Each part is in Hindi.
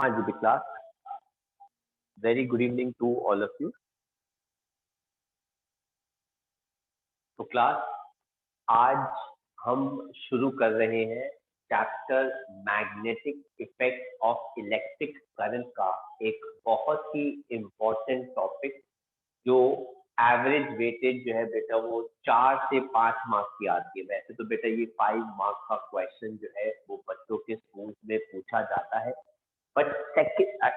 हाँ जी Vikas, very good evening to all of you. तो क्लास, आज हम शुरू कर रहे हैं chapter magnetic effect of electric current का एक बहुत ही इम्पोर्टेंट टॉपिक, जो एवरेज वेटेज जो है बेटा वो 4 से 5 मार्क्स की आती है। वैसे तो बेटा ये 5 मार्क्स का क्वेश्चन जो है वो बच्चों के स्कूल में पूछा जाता है, बट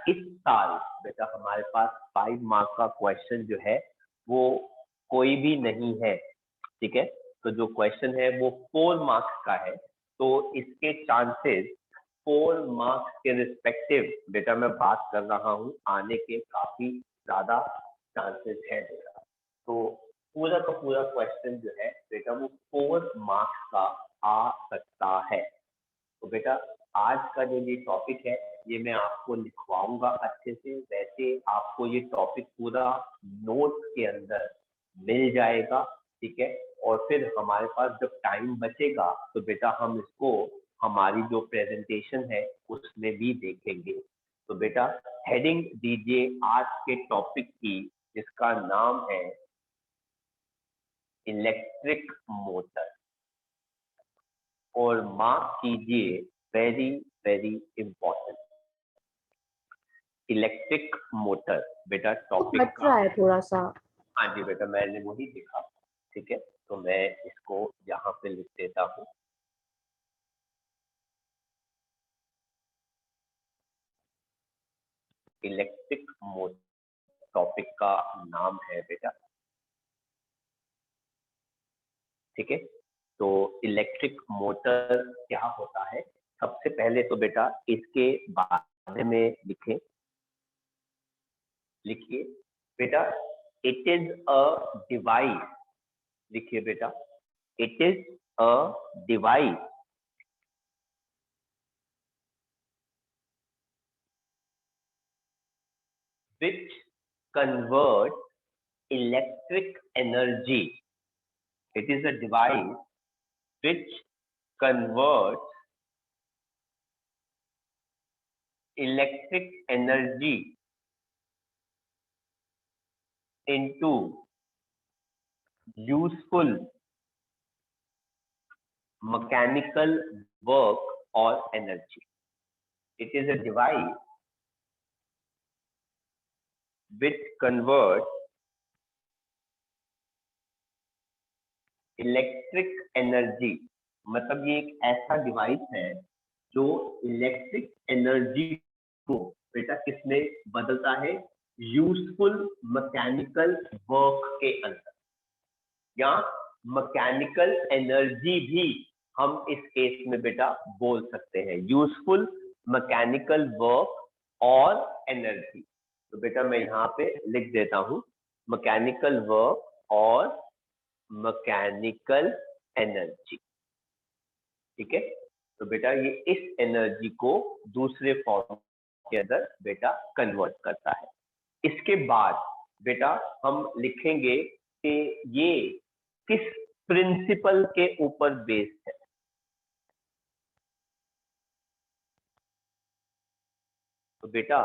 इस साल बेटा हमारे पास 5 मार्क्स का क्वेश्चन जो है वो कोई भी नहीं है। ठीक है, तो जो क्वेश्चन है वो 4 मार्क्स का है, तो इसके चांसेस 4 मार्क्स के रिस्पेक्टिव बेटा मैं बात कर रहा हूँ आने के काफी ज्यादा चांसेस है बेटा। तो पूरा का पूरा क्वेश्चन जो है बेटा वो 4 मार्क्स का आ सकता है। तो बेटा आज का जो ये टॉपिक है ये मैं आपको लिखवाऊंगा अच्छे से। वैसे आपको ये टॉपिक पूरा नोट के अंदर मिल जाएगा, ठीक है। और फिर हमारे पास जब टाइम बचेगा तो बेटा हम इसको हमारी जो प्रेजेंटेशन है उसमें भी देखेंगे। तो बेटा हेडिंग दीजिए आज के टॉपिक की, जिसका नाम है इलेक्ट्रिक मोटर, और मार्क कीजिए very very important electric motor. बेटा टॉपिक बच रहा है थोड़ा सा। हाँ जी बेटा मैंने वही लिखा, ठीक है। तो मैं इसको यहाँ पे लिख देता हूँ। इलेक्ट्रिक मोटर टॉपिक का नाम है बेटा, ठीक है। तो इलेक्ट्रिक मोटर क्या होता है, सबसे पहले तो बेटा इसके बारे में लिखिए बेटा। इट इज अ डिवाइस, लिखिए बेटा, it is a device which converts electric energy. It is a device which converts electric energy into useful mechanical work or energy. It is a device which converts electric energy, मतलब ये एक ऐसा डिवाइस है जो इलेक्ट्रिक एनर्जी को बेटा किसमें बदलता है, यूजफुल मैकेनिकल वर्क के अंदर, या मैकेनिकल एनर्जी भी हम इस केस में बेटा बोल सकते हैं, यूजफुल मैकेनिकल वर्क और एनर्जी। तो बेटा मैं यहाँ पे लिख देता हूँ मैकेनिकल वर्क और मैकेनिकल एनर्जी, ठीक है। तो बेटा ये इस एनर्जी को दूसरे फॉर्म के अंदर बेटा कन्वर्ट करता है। इसके बाद बेटा हम लिखेंगे कि ये किस प्रिंसिपल के ऊपर बेस्ड है। तो बेटा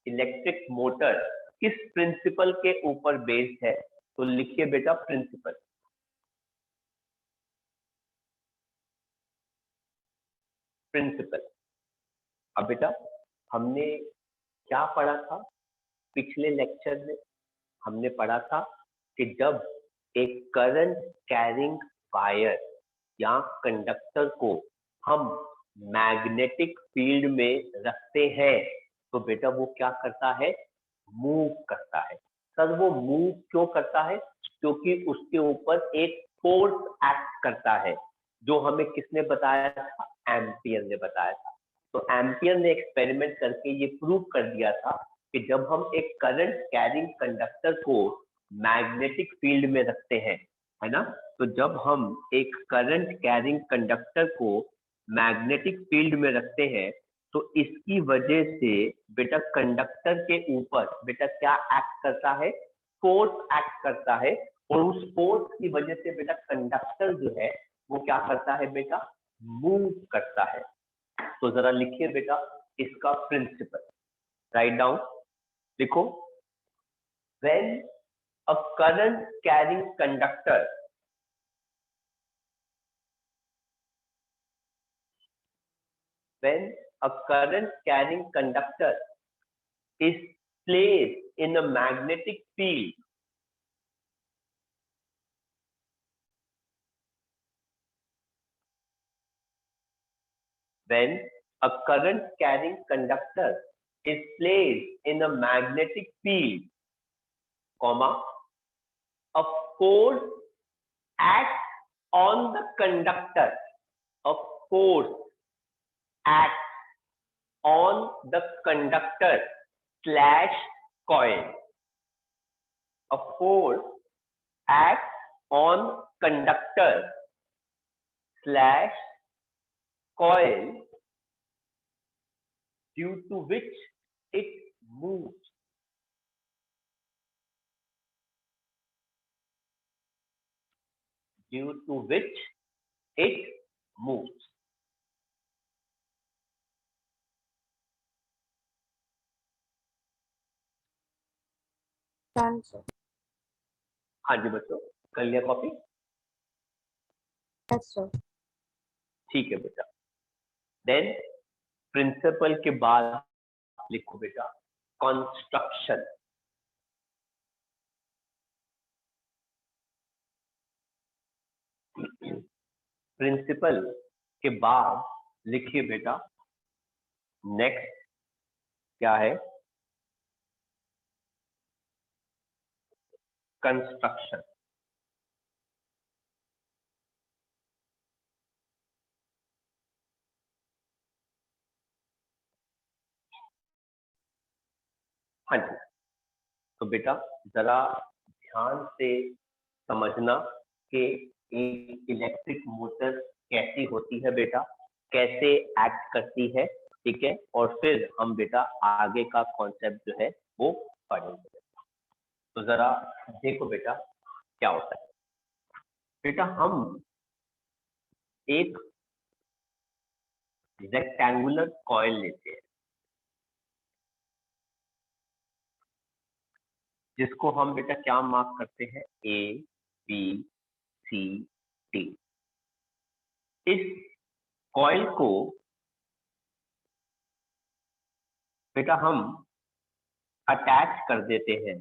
इलेक्ट्रिक मोटर किस प्रिंसिपल के ऊपर बेस्ड है, तो लिखिए बेटा प्रिंसिपल। प्रिंसिपल, अब बेटा हमने क्या पढ़ा था पिछले लेक्चर में, हमने पढ़ा था कि जब एक करंट कैरिंग वायर या कंडक्टर को हम मैग्नेटिक फील्ड में रखते हैं तो बेटा वो क्या करता है, मूव करता है। सर वो मूव क्यों करता है, क्योंकि उसके ऊपर एक फोर्स एक्ट करता है, जो हमें किसने बताया था, एम्पियर ने बताया था। तो एम्पियर ने एक्सपेरिमेंट करके ये प्रूव कर दिया था कि जब हम एक करंट कैरिंग कंडक्टर को मैग्नेटिक फील्ड में रखते हैं, है ना, तो जब हम एक करंट कैरिंग कंडक्टर को मैग्नेटिक फील्ड में रखते हैं तो इसकी वजह से बेटा कंडक्टर के ऊपर बेटा क्या एक्ट करता है, फोर्स एक्ट करता है, और उस फोर्स की वजह से बेटा कंडक्टर जो है वो क्या करता है बेटा, मूव करता है। तो जरा लिखिए बेटा इसका प्रिंसिपल। राइट डाउन, देखो, when a current carrying conductor when a current carrying conductor is placed in a magnetic field, when a current carrying conductor is placed in a magnetic field, comma, a force acts on the conductor. A force acts on the conductor slash coil. A force acts on conductor slash coil due to which it moves. Due to which it moves. Done, sir. हाँ जी बच्चों, कर लिया कॉपी? Yes, sir. ठीक है बेटा। देन प्रिंसिपल के बाद लिखो बेटा कंस्ट्रक्शन। प्रिंसिपल के बाद लिखिए बेटा नेक्स्ट क्या है, कंस्ट्रक्शन। हाँ जी, तो बेटा जरा ध्यान से समझना कि एक इलेक्ट्रिक मोटर कैसी होती है बेटा, कैसे एक्ट करती है, ठीक है, और फिर हम बेटा आगे का कॉन्सेप्ट जो है वो पढ़ेंगे। तो जरा देखो बेटा क्या होता है। बेटा हम एक रेक्टेंगुलर कॉइल लेते हैं जिसको हम बेटा क्या मार्क करते हैं, ए बी सी डी। इस कॉइल को बेटा हम अटैच कर देते हैं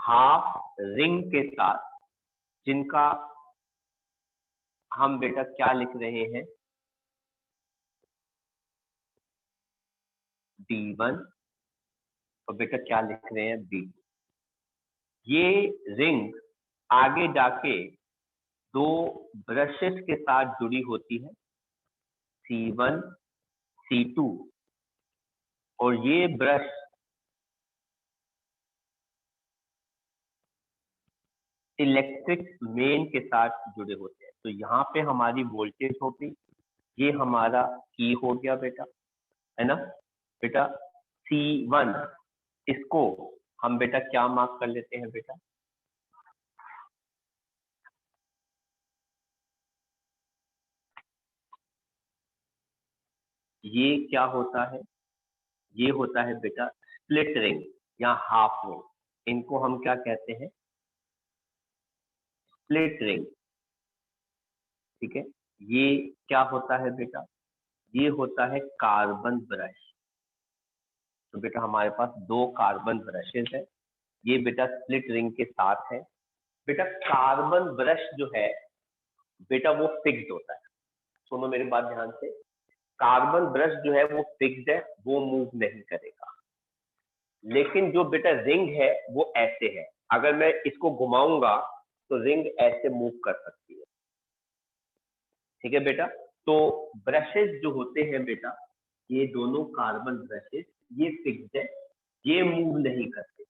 हाफ रिंग के साथ, जिनका हम बेटा क्या लिख रहे हैं, D1, और बेटा क्या लिख रहे हैं, B2। ये रिंग आगे जाके दो ब्रशेस के साथ जुड़ी होती है, C1 C2, और ये ब्रश इलेक्ट्रिक मेन के साथ जुड़े होते हैं। तो यहाँ पे हमारी वोल्टेज हो गई, ये हमारा की हो गया बेटा, है ना बेटा। C1 इसको हम बेटा क्या मार्क कर लेते हैं बेटा, ये क्या होता है, ये होता है बेटा स्प्लिट रिंग या हाफ रिंग। इनको हम क्या कहते हैं, स्प्लिट रिंग, ठीक है। ये क्या होता है बेटा, ये होता है कार्बन ब्रश। तो बेटा हमारे पास दो कार्बन ब्रशेस है, ये बेटा स्प्लिट रिंग के साथ है। बेटा कार्बन ब्रश जो है बेटा वो फिक्स्ड होता है, सुनो मेरी बात ध्यान से, कार्बन ब्रश जो है वो फिक्स्ड है, वो मूव नहीं करेगा। लेकिन जो बेटा रिंग है वो ऐसे है, अगर मैं इसको घुमाऊंगा तो रिंग ऐसे मूव कर सकती है, ठीक है बेटा। तो ब्रशेस जो होते हैं बेटा, ये दोनों कार्बन ब्रशेस ये फिक्स्ड है, ये मूव नहीं करते।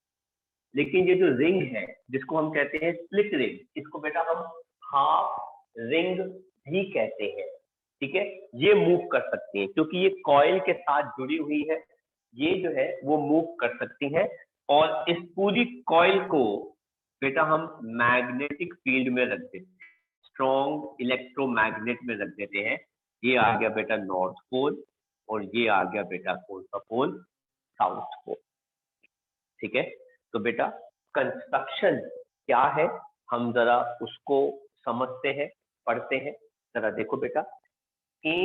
लेकिन ये जो रिंग है जिसको हम कहते हैं स्प्लिट रिंग, इसको बेटा हम हाफ रिंग भी कहते हैं, ठीक है। ये मूव कर सकती है क्योंकि ये कॉइल के साथ जुड़ी हुई है, ये जो है वो मूव कर सकती है। और इस पूरी कॉइल को बेटा हम मैग्नेटिक फील्ड में रख देते हैं, स्ट्रॉन्ग इलेक्ट्रोमैग्नेट में रख देते हैं। ये आ गया बेटा नॉर्थ पोल और ये आ गया बेटा कौन सा पोल, साउथ पोल। ठीक है, तो बेटा कंस्ट्रक्शन क्या है हम जरा उसको समझते हैं, पढ़ते हैं। जरा देखो बेटा, ए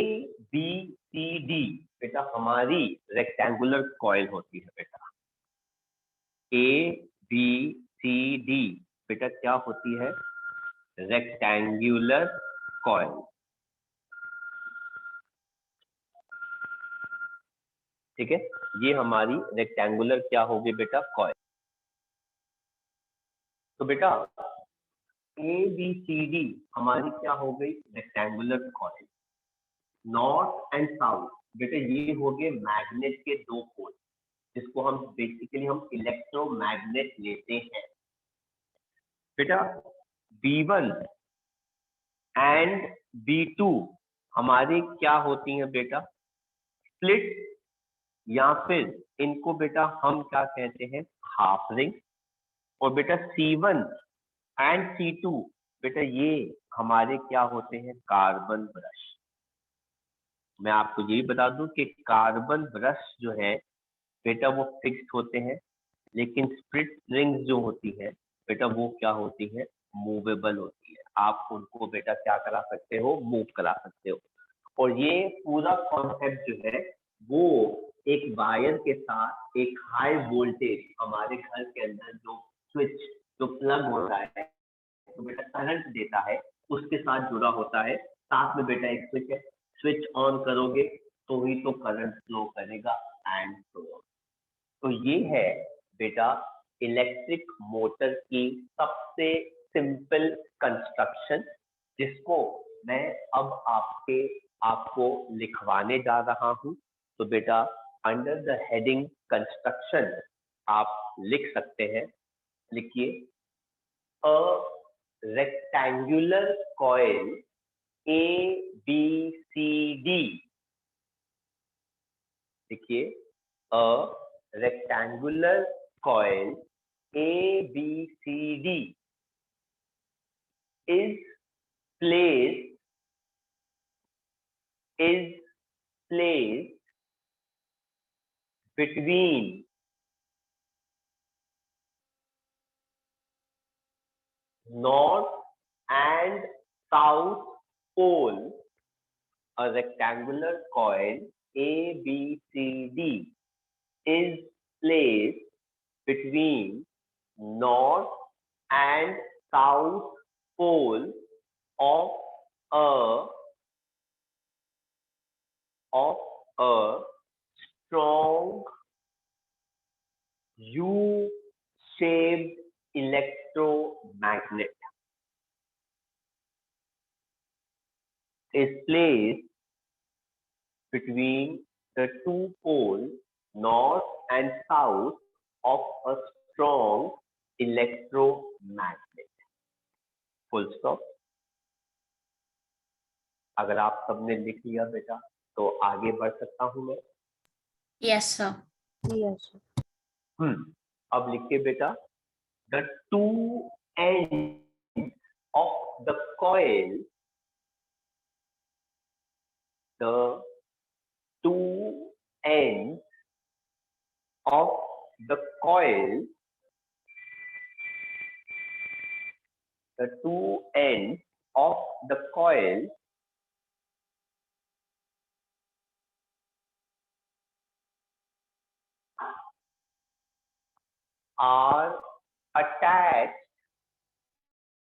बी सी डी बेटा हमारी रेक्टेंगुलर कॉइल होती है बेटा। ए बी सी डी बेटा क्या होती है, रेक्टेंगुलर कॉइल। ठीक है, ये हमारी रेक्टेंगुलर क्या होगी बेटा, कॉइल। तो बेटा ए बी सी डी हमारी क्या हो गई, rectangular coil. North and south बेटा ये हो गए मैग्नेट के दो पोल, जिसको हम बेसिकली हम इलेक्ट्रोमैग्नेट लेते हैं। बेटा B1 एंड B2 हमारी क्या होती हैं बेटा, स्प्लिट, या फिर इनको बेटा हम क्या कहते हैं, हाफ रिंग। और बेटा C1 एंड C2 बेटा ये हमारे क्या होते हैं, कार्बन ब्रश। मैं आपको यही बता दूं कि कार्बन ब्रश जो है बेटा वो फिक्स्ड होते हैं, लेकिन स्प्लिट रिंग्स जो होती है बेटा वो क्या होती है, मूवेबल होती है। आप उनको बेटा क्या करा सकते हो, मूव करा सकते हो। और ये पूरा कॉन्सेप्ट जो है वो एक वायर के साथ एक हाई वोल्टेज हमारे घर के अंदर जो स्विच, जो प्लग होता है तो बेटा करंट देता है, उसके साथ जुड़ा होता है। साथ में बेटा एक स्विच है, स्विच ऑन करोगे तो ही तो करंट फ्लो करेगा एंड सो ऑन। तो ये है बेटा इलेक्ट्रिक मोटर की सबसे सिंपल कंस्ट्रक्शन, जिसको मैं अब आपको लिखवाने जा रहा हूं। तो बेटा अंडर द हेडिंग कंस्ट्रक्शन आप लिख सकते हैं, लिखिए a rectangular coil A B C D. देखिए a rectangular coil ABCD is placed between north and south pole. A rectangular coil ABCD is placed between north and south pole of a strong U-shaped electromagnet is placed between the two poles north and south of a strong electromagnet. Full stop. अगर आप सबने लिख लिया बेटा तो आगे बढ़ सकता हूं मैं। Yes sir. यस अब लिखिए बेटा, the two ends of the coil, the two ends of the coil, the two ends of the coil are attached,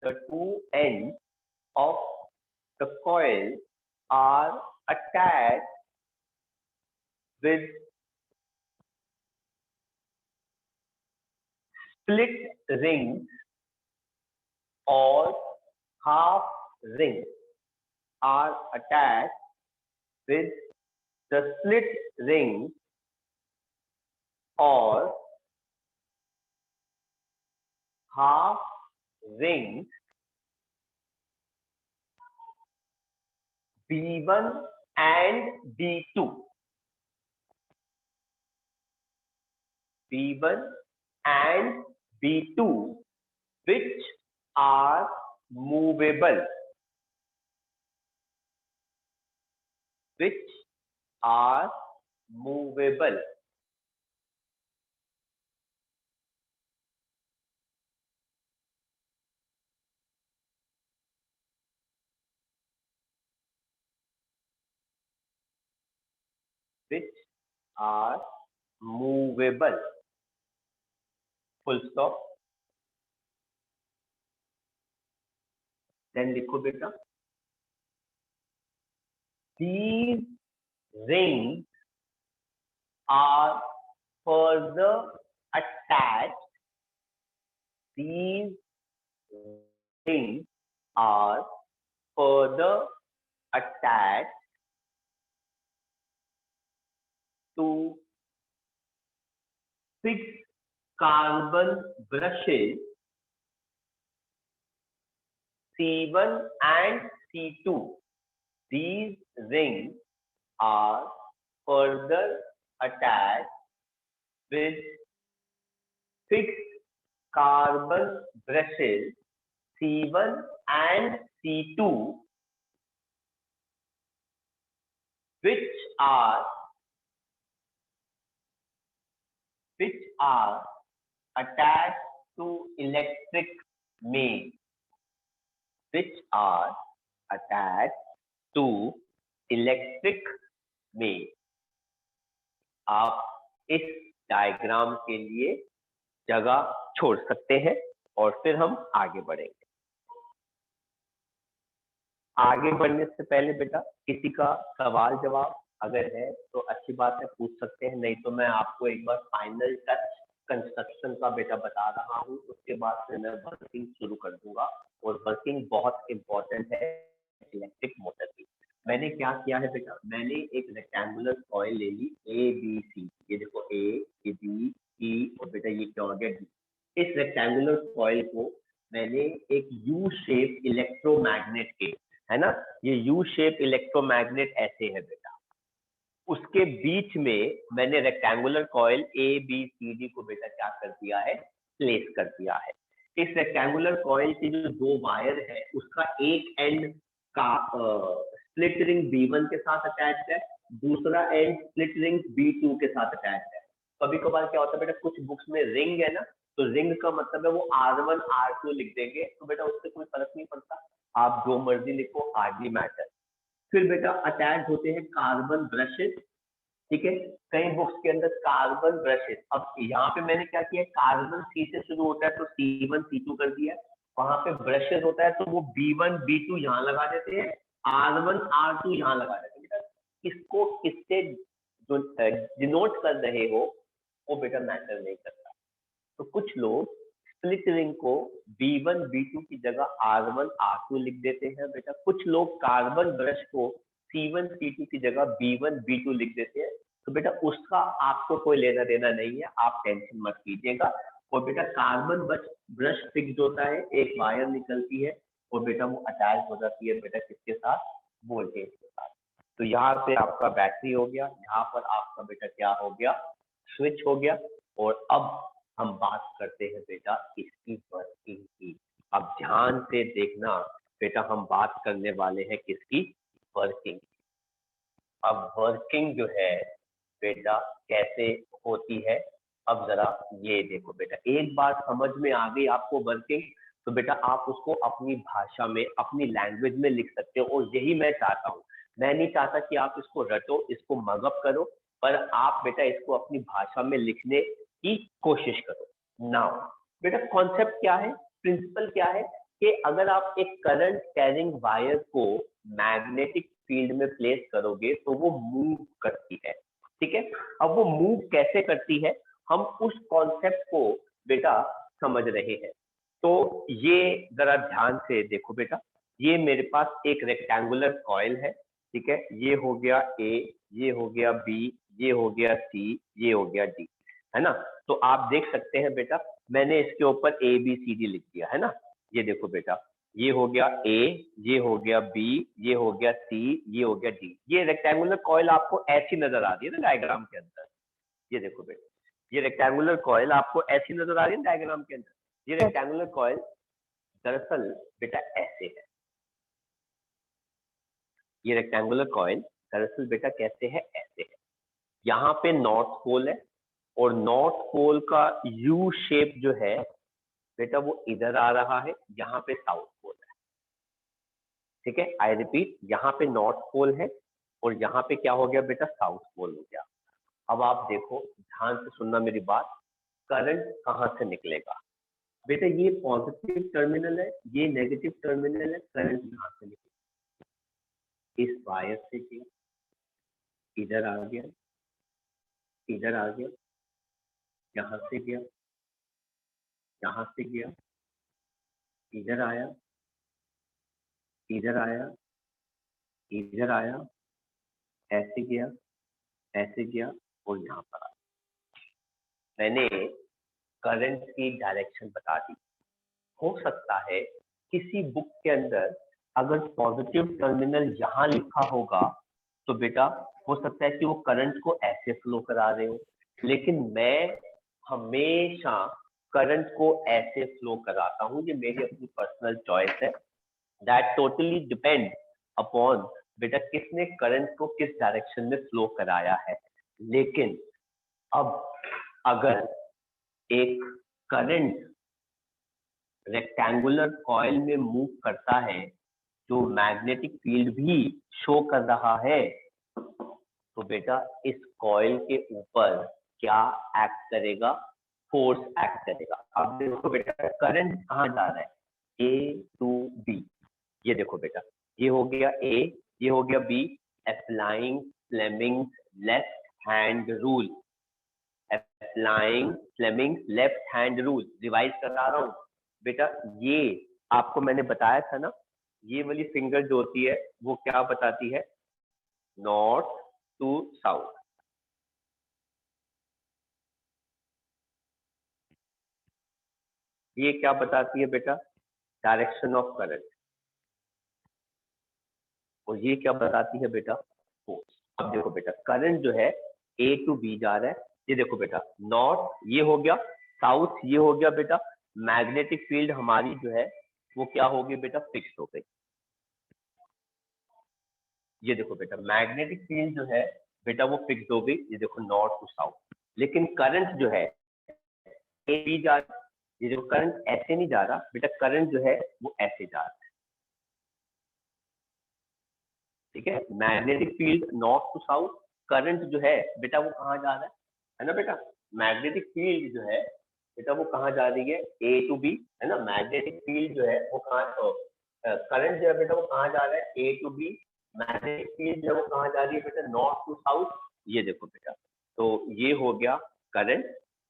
the two ends of the coil are attached with split rings or half rings, are attached with the split rings or half rings B1 and B2. B1 and B2 which are movable, which are movable. Which are movable, full stop. Then लिखो बेटा, these rings are further attached. These rings are further attached to fixed carbon brushes C1 and C2. These rings are further attached with fixed carbon brushes C1 and C2, which are attached to electric mains, which are attached to electric mains. आप इस डायग्राम के लिए जगह छोड़ सकते हैं और फिर हम आगे बढ़ेंगे। आगे बढ़ने से पहले बेटा किसी का सवाल जवाब अगर है तो अच्छी बात है, पूछ सकते हैं, नहीं तो मैं आपको एक बार फाइनल टच कंस्ट्रक्शन का बेटा बता रहा हूँ, उसके बाद से मैं वर्किंग शुरू कर दूंगा। और वर्किंग बहुत इंपॉर्टेंट है इलेक्ट्रिक मोटर की। मैंने क्या किया है बेटा, मैंने एक रेक्टेंगुलर कॉइल ले ली ए बी सी, ये देखो ए, ये बी, सी और बेटा ये क्या हो गया डी। इस रेक्टेंगुलर कॉइल को मैंने एक यू शेप इलेक्ट्रोमैग्नेट के, है ना, ये यू शेप इलेक्ट्रोमैग्नेट ऐसे है बेटा, उसके बीच में मैंने rectangular coil A B C D को बेटा क्या कर दिया है, प्लेस कर दिया है। इस रेक्टेंगुलर कॉइल की जो दो वायर है उसका एक एंड का स्प्लिट रिंग B1 के साथ अटैच्ड है, दूसरा एंड स्प्लिट रिंग B2 के साथ अटैच्ड है। कभी कभार क्या होता है बेटा, कुछ बुक्स में रिंग है ना, तो रिंग का मतलब है वो R1 R2 लिख देंगे, तो बेटा उससे कोई फर्क नहीं पड़ता, आप जो मर्जी लिखो, हार्डली मैटर। फिर बेटा अटैच होते हैं कार्बन ब्रशेस, ठीक है, कई बुक्स के अंदर कार्बन ब्रशेस। अब यहाँ पे मैंने क्या किया, कार्बन सी से शुरू होता है तो C1 C2 कर दिया, वहां पे ब्रशेस होता है तो वो B1 B2 यहाँ लगा देते हैं, R1 R2 यहाँ लगा देते हैं। बेटा इसको किससे जो डिनोट कर रहे हो वो बेटा मैटर नहीं करता। तो कुछ लोग स्प्लिट रिंग को B1 B2 की जगह R1 R2 लिख देते हैं बेटा, कुछ लोग कार्बन ब्रश को C1 C2 की जगह B1 B2 लिख देते हैं। तो बेटा उसका आपको कोई लेना देना नहीं है, आप टेंशन मत कीजिएगा। और बेटा कार्बन ब्रश फिक्स होता है, एक वायर निकलती है और बेटा वो अटैच हो जाती है बेटा किसके साथ, वोल्टेज के साथ। तो यहाँ पे आपका बैटरी हो गया, यहाँ पर आपका बेटा क्या हो गया, स्विच हो गया। और अब हम बात करते हैं बेटा इसकी वर्किंग की। अब ध्यान से देखना बेटा, हम बात करने वाले हैं किसकी, वर्किंग। अब वर्किंग जो है बेटा कैसे होती है, अब जरा ये देखो बेटा, एक बार समझ में आ गई आपको वर्किंग, तो बेटा आप उसको अपनी भाषा में, अपनी लैंग्वेज में लिख सकते हो। और यही मैं चाहता हूँ, मैं नहीं चाहता कि आप इसको रटो, इसको मगअप करो, पर आप बेटा इसको अपनी भाषा में लिखने की कोशिश करो। नाउ बेटा कॉन्सेप्ट क्या है, प्रिंसिपल क्या है, कि अगर आप एक करंट कैरिंग वायर को मैग्नेटिक फील्ड में प्लेस करोगे तो वो मूव करती है, ठीक है। अब वो मूव कैसे करती है, हम उस कॉन्सेप्ट को बेटा समझ रहे हैं। तो ये जरा ध्यान से देखो बेटा, ये मेरे पास एक रेक्टेंगुलर कॉइल है, ठीक है, ये हो गया ए, ये हो गया बी, ये हो गया सी, ये हो गया डी, है ना। तो आप देख सकते हैं बेटा, मैंने इसके ऊपर ए बी सी डी लिख दिया है ना। ये देखो बेटा, ये हो गया ए, ये हो गया बी, ये हो गया सी, ये हो गया डी। ये रेक्टेंगुलर कॉइल आपको ऐसी नजर आ रही है ना डायग्राम के अंदर, ये देखो बेटा, ये रेक्टेंगुलर कॉइल आपको ऐसी नजर आ रही है डायग्राम के अंदर। ये रेक्टेंगुलर कॉइल दरअसल बेटा ऐसे है, ये रेक्टेंगुलर कॉइल दरअसल बेटा कैसे है, ऐसे है। यहाँ पे नॉर्थ पोल है और नॉर्थ पोल का यू शेप जो है बेटा वो इधर आ रहा है, यहाँ पे साउथ पोल है। ठीक है, आई रिपीट, यहाँ पे नॉर्थ पोल है और यहाँ पे क्या हो गया बेटा, साउथ पोल हो गया। अब आप देखो, ध्यान से सुनना मेरी बात, करंट कहाँ से निकलेगा बेटा, ये पॉजिटिव टर्मिनल है, ये नेगेटिव टर्मिनल है, करंट यहाँ से निकलेगा, इस वायर से गया, इधर आ गया, इधर आ गया, यहाँ से गया, यहाँ से गया, इधर आया, इधर आया, इधर आया, ऐसे गया, ऐसे गया और यहाँ पर आया। मैंने करंट की डायरेक्शन बता दी। हो सकता है किसी बुक के अंदर अगर पॉजिटिव टर्मिनल यहाँ लिखा होगा तो बेटा हो सकता है कि वो करंट को ऐसे फ्लो करा रहे हो, लेकिन मैं हमेशा करंट को ऐसे फ्लो कराता हूँ, ये मेरी अपनी पर्सनल चॉइस है। दैट टोटली डिपेंड अपॉन बेटा किसने करंट को किस डायरेक्शन में फ्लो कराया है। लेकिन अब अगर एक करंट रेक्टेंगुलर कॉइल में मूव करता है जो मैग्नेटिक फील्ड भी शो कर रहा है, तो बेटा इस कॉइल के ऊपर क्या एक्ट करेगा, फोर्स एक्ट करेगा। अब देखो बेटा करंट कहाँ जा रहा है, ए टू बी, ये देखो बेटा, ये हो गया ए, ये हो गया B, applying Fleming's left hand rule, applying Fleming's left hand rule, revise करा रहा हूँ बेटा। ये आपको मैंने बताया था ना, ये वाली फिंगर जो होती है वो क्या बताती है, नॉर्थ टू साउथ। ये क्या बताती है बेटा, डायरेक्शन ऑफ करंट। और ये क्या बताती है बेटा, फोर्स। अब देखो बेटा करंट जो है ए टू बी जा रहा है, ये देखो बेटा नॉर्थ ये हो गया, साउथ ये हो गया बेटा, मैग्नेटिक फील्ड हमारी जो है वो क्या हो गई बेटा, फिक्स हो गई। ये देखो बेटा मैग्नेटिक फील्ड जो है बेटा वो फिक्स हो गई, ये देखो नॉर्थ टू साउथ। लेकिन करंट जो है ए बी जा रहा है, ये जो करंट ऐसे नहीं जा रहा बेटा, करंट जो है वो ऐसे जा रहा है। ठीक है, magnetic field north to south, current जो है बेटा वो कहाँ जा रहा है ना बेटा, मैग्नेटिक फील्ड जो है बेटा वो कहाँ जा रही है, ए टू बी, है ना। मैग्नेटिक फील्ड जो है वो कहाँ, करंट जो है बेटा वो कहाँ जा रहा है, ए टू बी, मैग्नेटिक फील्ड जो है वो कहाँ जा रही है बेटा, नॉर्थ टू साउथ। ये देखो बेटा, तो ये हो गया करंट,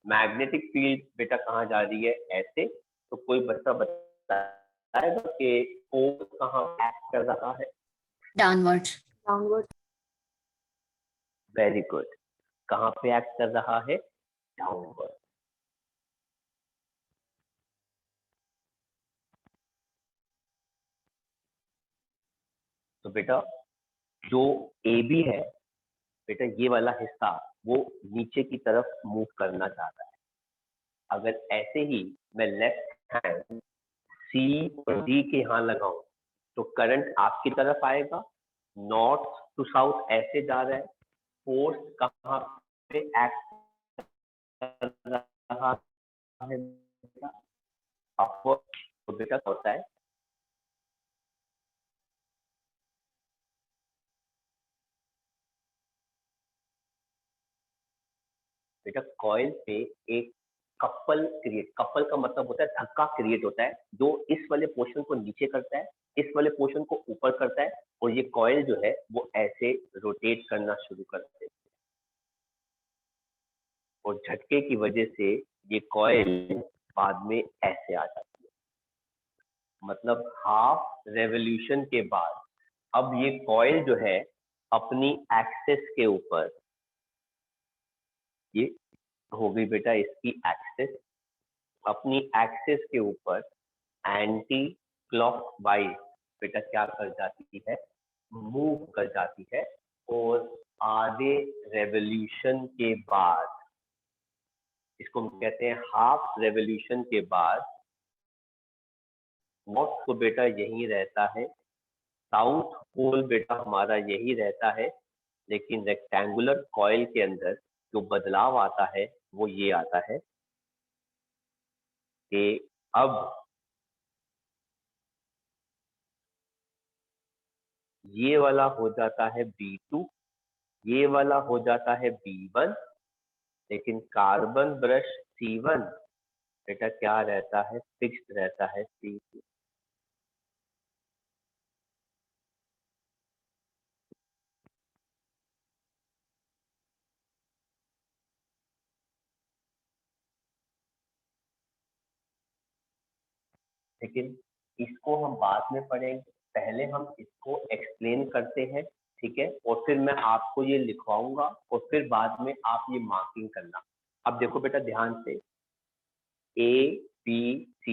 मैग्नेटिक फील्ड बेटा कहाँ जा रही है, ऐसे। तो कोई बच्चा बताएगा कि फोर्स कहाँ एक्ट कर रहा है, Downwards. डाउनवर्ड। वेरी गुड, कहाँ पे एक्ट कर रहा है, डाउनवर्ड। तो बेटा जो ए बी है बेटा, ये वाला हिस्सा वो नीचे की तरफ मूव करना चाहता है। अगर ऐसे ही मैं लेफ्ट हैंड सी और डी के यहाँ लगाऊं तो करंट आपकी तरफ आएगा, नॉर्थ टू साउथ ऐसे जा रहा है, फोर्स कहाँ पे एक्ट कर रहा है, अपवर्ड। तो बेटा होता है बेटा कॉइल पे एक कपल क्रिएट, कपल का मतलब होता है धक्का क्रिएट होता है, जो इस वाले पोर्शन को नीचे करता है, इस वाले पोर्शन को ऊपर करता है, और ये कॉइल जो है वो ऐसे रोटेट करना शुरू करते हैं, और झटके की वजह से ये कॉइल बाद में ऐसे आ जाती है। मतलब हाफ रेवोल्यूशन के बाद अब ये कॉइल जो है अपनी एक्सेस के ऊपर, ये हो गई बेटा इसकी एक्सेस, अपनी एक्सेस के ऊपर एंटी क्लॉकवाइज बेटा क्या कर जाती है, मूव कर जाती है। और आधे रेवोल्यूशन के बाद, इसको हम कहते हैं हाफ रेवोल्यूशन के बाद, नॉर्थ तो बेटा यही रहता है, साउथ पोल बेटा हमारा यही रहता है, लेकिन रेक्टेंगुलर कॉइल के अंदर जो बदलाव आता है वो ये आता है कि अब ये वाला हो जाता है B2, ये वाला हो जाता है B1, लेकिन कार्बन ब्रश C1 बेटा क्या रहता है, फिक्स्ड रहता है C2। लेकिन इसको हम बाद में पढ़ेंगे, पहले हम इसको एक्सप्लेन करते हैं, ठीक है, और फिर मैं आपको ये लिखवाऊंगा और फिर बाद में आप ये मार्किंग करना। अब देखो बेटा ध्यान से, A B C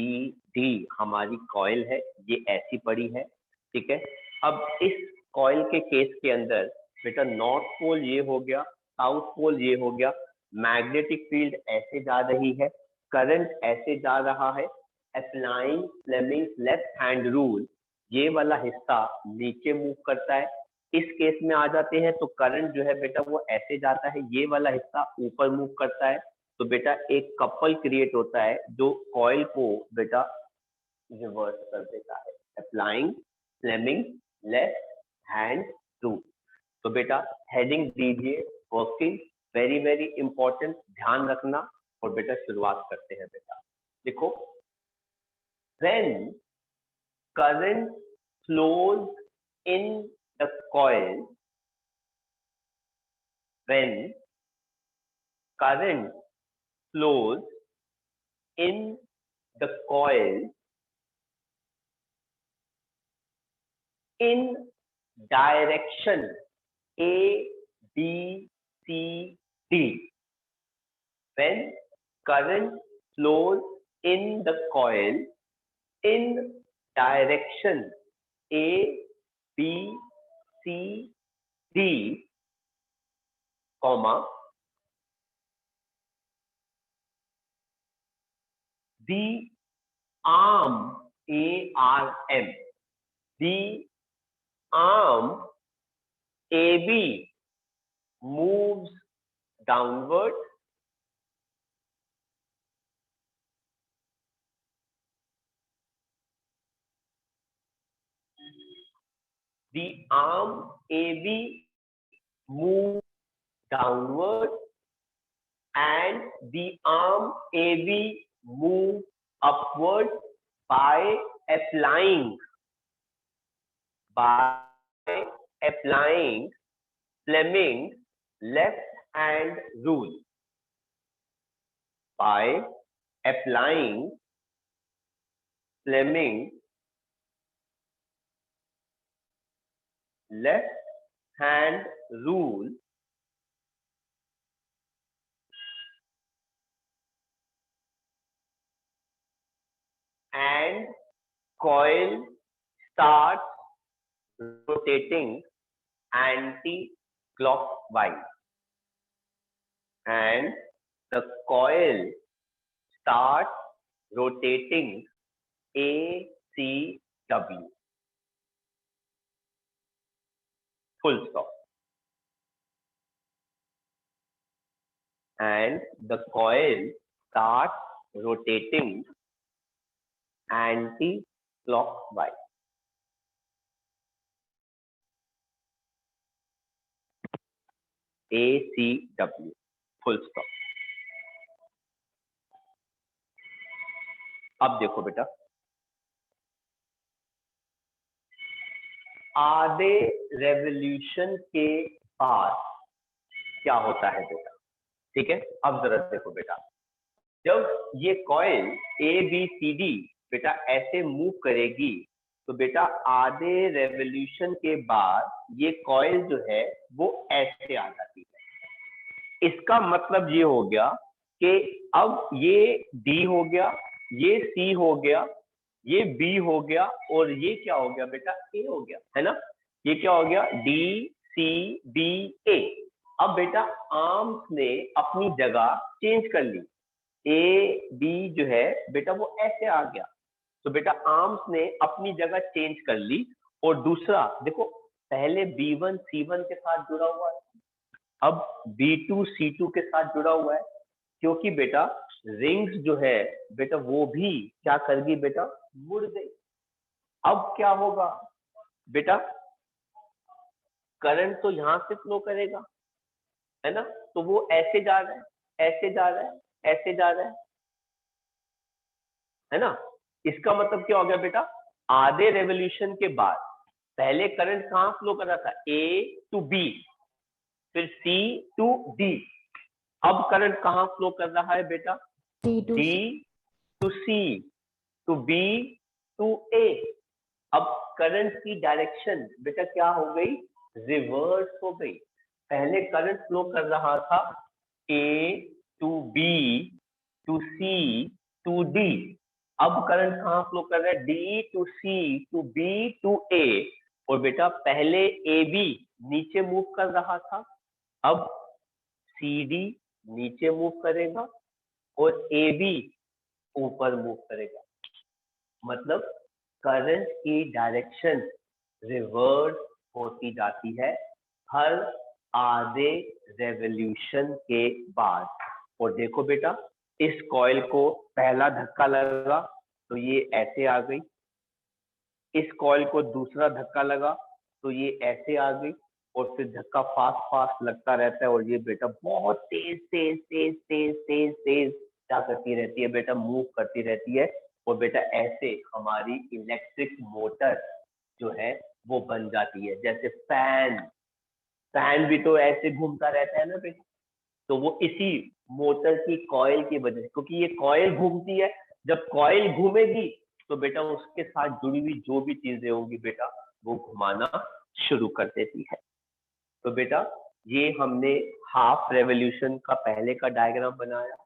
D हमारी कॉइल है, ये ऐसी पड़ी है, ठीक है। अब इस कॉइल के केस के अंदर बेटा नॉर्थ पोल ये हो गया, साउथ पोल ये हो गया, मैग्नेटिक फील्ड ऐसे जा रही है, करंट ऐसे जा रहा है, applying Fleming's left hand rule, ये वाला हिस्सा नीचे मूव करता है। इस केस में आ जाते हैं तो करंट जो है बेटा वो ऐसे जाता है, ये वाला हिस्सा ऊपर मूव करता है, तो बेटा एक कपल क्रिएट होता है जो कॉइल को बेटा रिवर्स कर देता है, applying Fleming left hand rule. तो बेटा हेडिंग दीजिए वर्किंग, वेरी वेरी इंपॉर्टेंट, ध्यान रखना। और बेटा शुरुआत करते हैं बेटा, देखो, when current flows in the coil, when current flows in the coil in direction A, B, C, D. When current flows in the coil in direction A, B, C, D, comma, the arm, ARM, the arm AB moves downward, the arm AB moves downward and the arm AB moves upward by applying Fleming's left hand rule. By applying Fleming's left hand rule, and coil starts rotating anti-clockwise, and the coil starts rotating ACW. Full stop. And the coil starts rotating anti-clockwise. ACW. Full stop. अब देखो बेटा, आधे रेवोल्यूशन के बाद क्या होता है बेटा, ठीक है। अब जरा देखो बेटा, जब ये कॉइल ABCD बेटा ऐसे मूव करेगी तो बेटा आधे रेवोल्यूशन के बाद ये कॉइल जो है वो ऐसे आ जाती है। इसका मतलब ये हो गया कि अब ये D हो गया, ये C हो गया, ये B हो गया, और ये क्या हो गया बेटा, A हो गया, है ना। ये क्या हो गया, D, C, B, A। अब बेटा आर्म्स ने अपनी जगह चेंज कर ली, A, B जो है बेटा वो ऐसे आ गया, तो बेटा आर्म्स ने अपनी जगह चेंज कर ली। और दूसरा देखो, पहले B1 C1 के साथ जुड़ा हुआ है, अब B2 C2 के साथ जुड़ा हुआ है, क्योंकि बेटा रिंग्स जो है बेटा वो भी क्या कर गई बेटा, मुड़ गई। अब क्या होगा बेटा, करंट तो यहां से फ्लो करेगा, है ना, तो वो ऐसे जा रहा है, ऐसे जा रहा है, ऐसे जा रहा है ना। इसका मतलब क्या हो गया बेटा, आधे रेवोल्यूशन के बाद पहले करंट कहां फ्लो कर रहा था, A टू B, फिर C टू D, अब करंट कहां फ्लो कर रहा है बेटा, D to D to C to B to A। अब करंट की डायरेक्शन बेटा क्या हो गई, रिवर्स हो गई। पहले करंट फ्लो कर रहा था A to B to C to D, अब करंट कहां फ्लो कर रहा है, D to C to B to A। और बेटा पहले AB नीचे मूव कर रहा था, अब CD नीचे मूव करेगा और AB ऊपर मूव करेगा। मतलब करंट की डायरेक्शन रिवर्स होती जाती है हर आधे रेवोल्यूशन के बाद। और देखो बेटा, इस कॉइल को पहला धक्का लगा तो ये ऐसे आ गई, इस कॉइल को दूसरा धक्का लगा तो ये ऐसे आ गई, और फिर धक्का फास्ट फास्ट लगता रहता है, और ये बेटा बहुत तेज तेज तेज तेज तेज तेज क्या करती रहती है बेटा, मूव करती रहती है। और बेटा ऐसे हमारी इलेक्ट्रिक मोटर जो है वो बन जाती है। जैसे फैन, फैन भी तो ऐसे घूमता रहता है ना बेटा, तो वो इसी मोटर की कॉइल की वजह से, क्योंकि ये कॉइल घूमती है, जब कॉइल घूमेगी तो बेटा उसके साथ जुड़ी हुई जो भी चीजें होंगी बेटा वो घुमाना शुरू कर देती है। तो बेटा ये हमने हाफ रेवोल्यूशन का पहले का डायग्राम बनाया,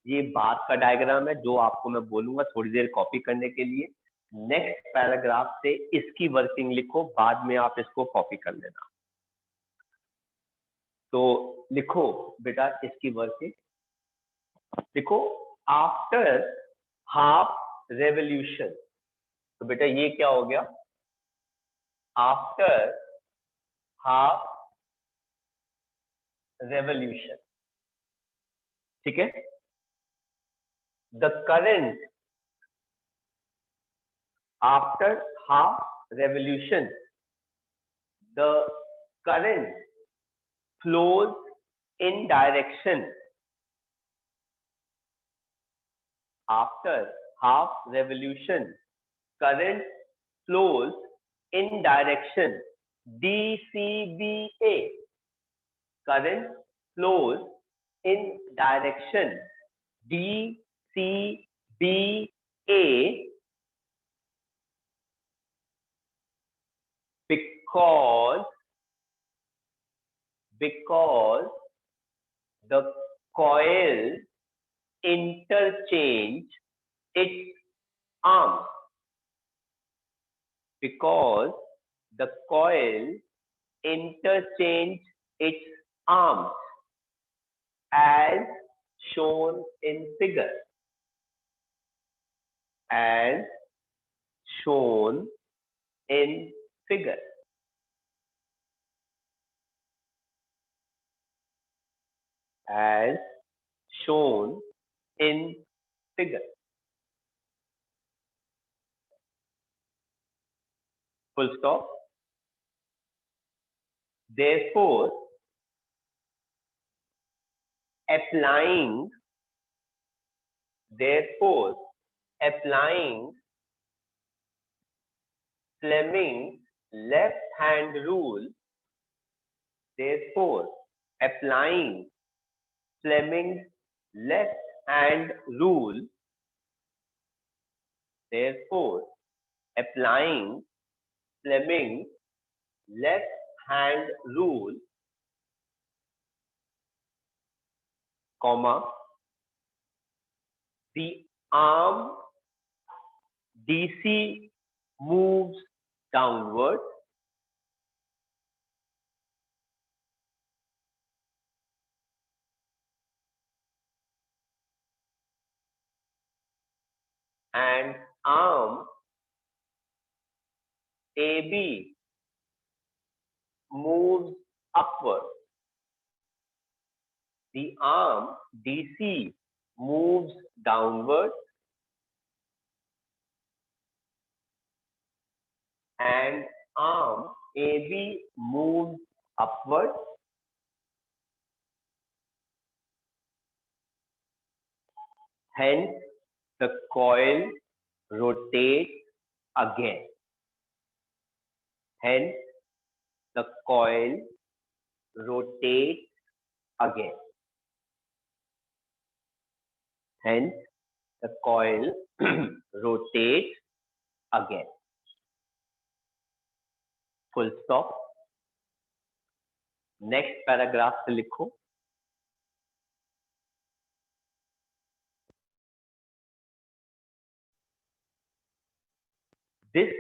ये बाद का डायग्राम है जो आपको मैं बोलूंगा थोड़ी देर कॉपी करने के लिए। नेक्स्ट पैराग्राफ से इसकी वर्किंग लिखो, बाद में आप इसको कॉपी कर लेना। तो लिखो बेटा इसकी वर्किंग, देखो आफ्टर हाफ रेवोल्यूशन, तो बेटा ये क्या हो गया, आफ्टर हाफ रेवोल्यूशन, ठीक है, the current after half revolution, the current flows in direction, after half revolution current flows in direction DCBA, current flows in direction DCBA because the coils interchange its arms, because the coil interchange its arms as shown in figure, as shown in figure, as shown in figure, full stop. Therefore applying Fleming's left hand rule, therefore applying Fleming's left hand rule, therefore applying Fleming's left hand rule, comma, the arm DC moves downward and arm AB moves upward, the arm DC moves downward, and arm AB moves upward. Hence, the coil rotates again. Hence, the coil rotates again. Hence, the coil rotates again. Full stop. Next paragraph से लिखो. This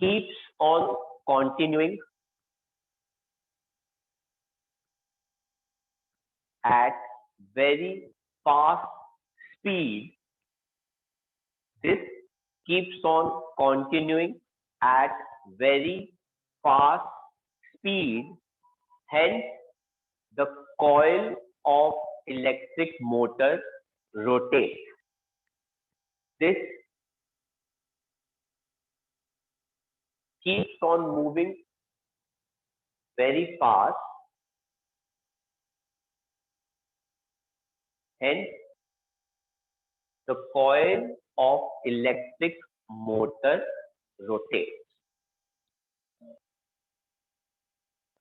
keeps on continuing at very fast speed. This keeps on continuing at very fast speed. Hence, the coil of electric motor rotates. This keeps on moving very fast. Hence, the coil of electric motor rotates.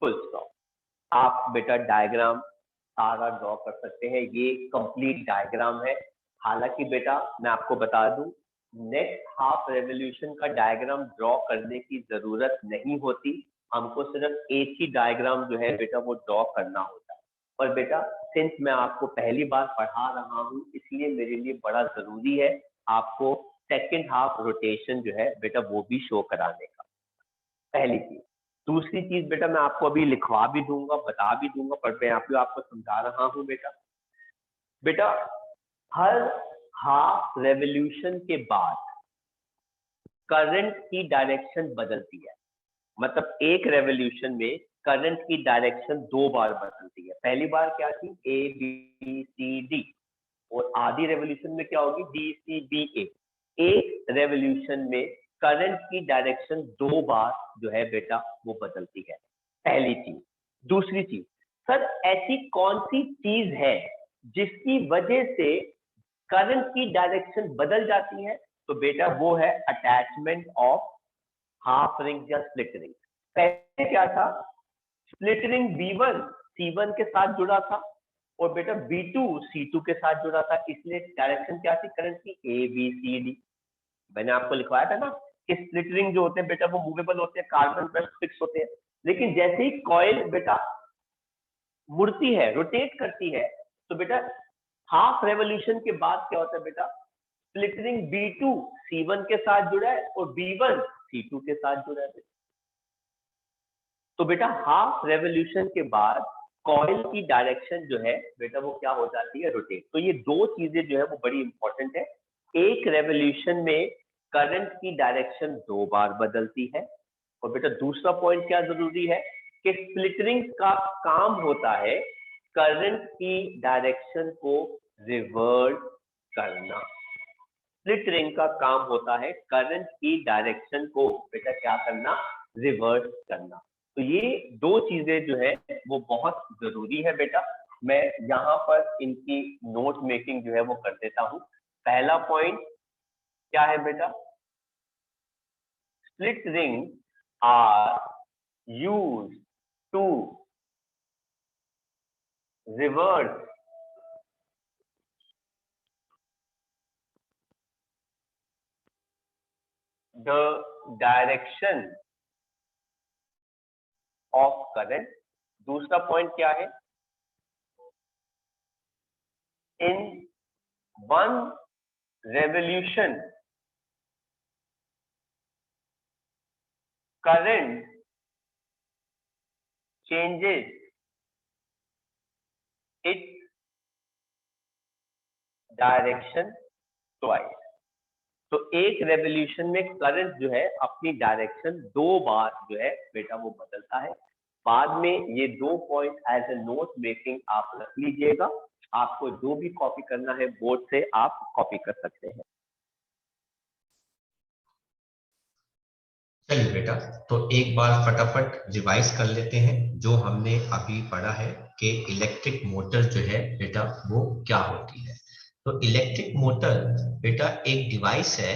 Full stop. आप बेटा डायग्राम सारा ड्रॉ कर सकते हैं. ये कंप्लीट डायग्राम है. हालांकि बेटा मैं आपको बता दूं, नेक्स्ट हाफ रेवोल्यूशन का डायग्राम ड्रॉ करने की जरूरत नहीं होती. हमको सिर्फ एक ही डायग्राम जो है बेटा वो ड्रॉ करना होता है. और बेटा सिंस मैं आपको पहली बार पढ़ा रहा हूं, इसलिए मेरे लिए बड़ा जरूरी है आपको सेकेंड हाफ रोटेशन जो है बेटा वो भी शो कराने का. पहली चीज. दूसरी चीज बेटा मैं आपको अभी लिखवा भी दूंगा, बता भी दूंगा, पर मैं आपको समझा रहा हूं बेटा हर हाफ रेवोल्यूशन के बाद करंट की डायरेक्शन बदलती है. मतलब एक रेवोल्यूशन में करंट की डायरेक्शन दो बार बदलती है. पहली बार क्या थी, ABCD, और आधी रेवोल्यूशन में क्या होगी, DCBA. एक रेवोल्यूशन में करंट की डायरेक्शन दो बार जो है बेटा वो बदलती है. पहली चीज. दूसरी चीज, सर ऐसी कौन सी चीज है जिसकी वजह से करंट की डायरेक्शन बदल जाती है? तो बेटा वो है अटैचमेंट ऑफ हाफ रिंग या स्प्लिट रिंग. पहले क्या था, स्प्लिट रिंग B1 C1 के साथ जुड़ा था और बेटा B2 C2 के साथ जुड़ा था. इसलिए डायरेक्शन क्या थी करंट की, ABCD. मैंने आपको लिखवाया था ना कि स्प्लिट रिंग जो होते हैं बेटा वो मूवेबल होते हैं, कार्बन पर फिक्स होते हैं. लेकिन जैसे ही कॉइल बेटा मुड़ती है, रोटेट करती है, तो बेटा हाफ रेवोल्यूशन के बाद क्या होता है बेटा, स्प्लिट रिंग B2 C1 के साथ जुड़ा है और B1 C2 के साथ जुड़ा है. तो बेटा हाफ रेवोल्यूशन के बाद कॉइल की डायरेक्शन जो है बेटा वो क्या हो जाती है, रोटेट. तो ये दो चीजें जो है वो बड़ी इंपॉर्टेंट है. एक रेवोल्यूशन में करंट की डायरेक्शन दो बार बदलती है. और बेटा दूसरा पॉइंट क्या जरूरी है कि स्प्लिट रिंग का काम होता है करंट की डायरेक्शन को रिवर्स करना. स्प्लिट रिंग का काम होता है करंट की डायरेक्शन को बेटा क्या करना, रिवर्स करना. तो ये दो चीजें जो है वो बहुत जरूरी है बेटा. मैं यहाँ पर इनकी नोट मेकिंग जो है वो कर देता हूँ. पहला पॉइंट क्या है बेटा, split ring are used to reverse the direction of current. दूसरा पॉइंट क्या है, in one revolution current changes its direction twice. तो एक रेवोल्यूशन में करंट जो है अपनी डायरेक्शन 2 बार जो है बेटा वो बदलता है। बाद में ये 2 point as a note making आप रख लीजिएगा। आपको जो भी कॉपी करना है बोर्ड से आप कॉपी कर सकते हैं। चलिए बेटा, तो एक बार फटाफट रिवाइज कर लेते हैं जो हमने अभी पढ़ा है कि इलेक्ट्रिक मोटर जो है बेटा वो क्या होती है। तो इलेक्ट्रिक मोटर बेटा एक डिवाइस है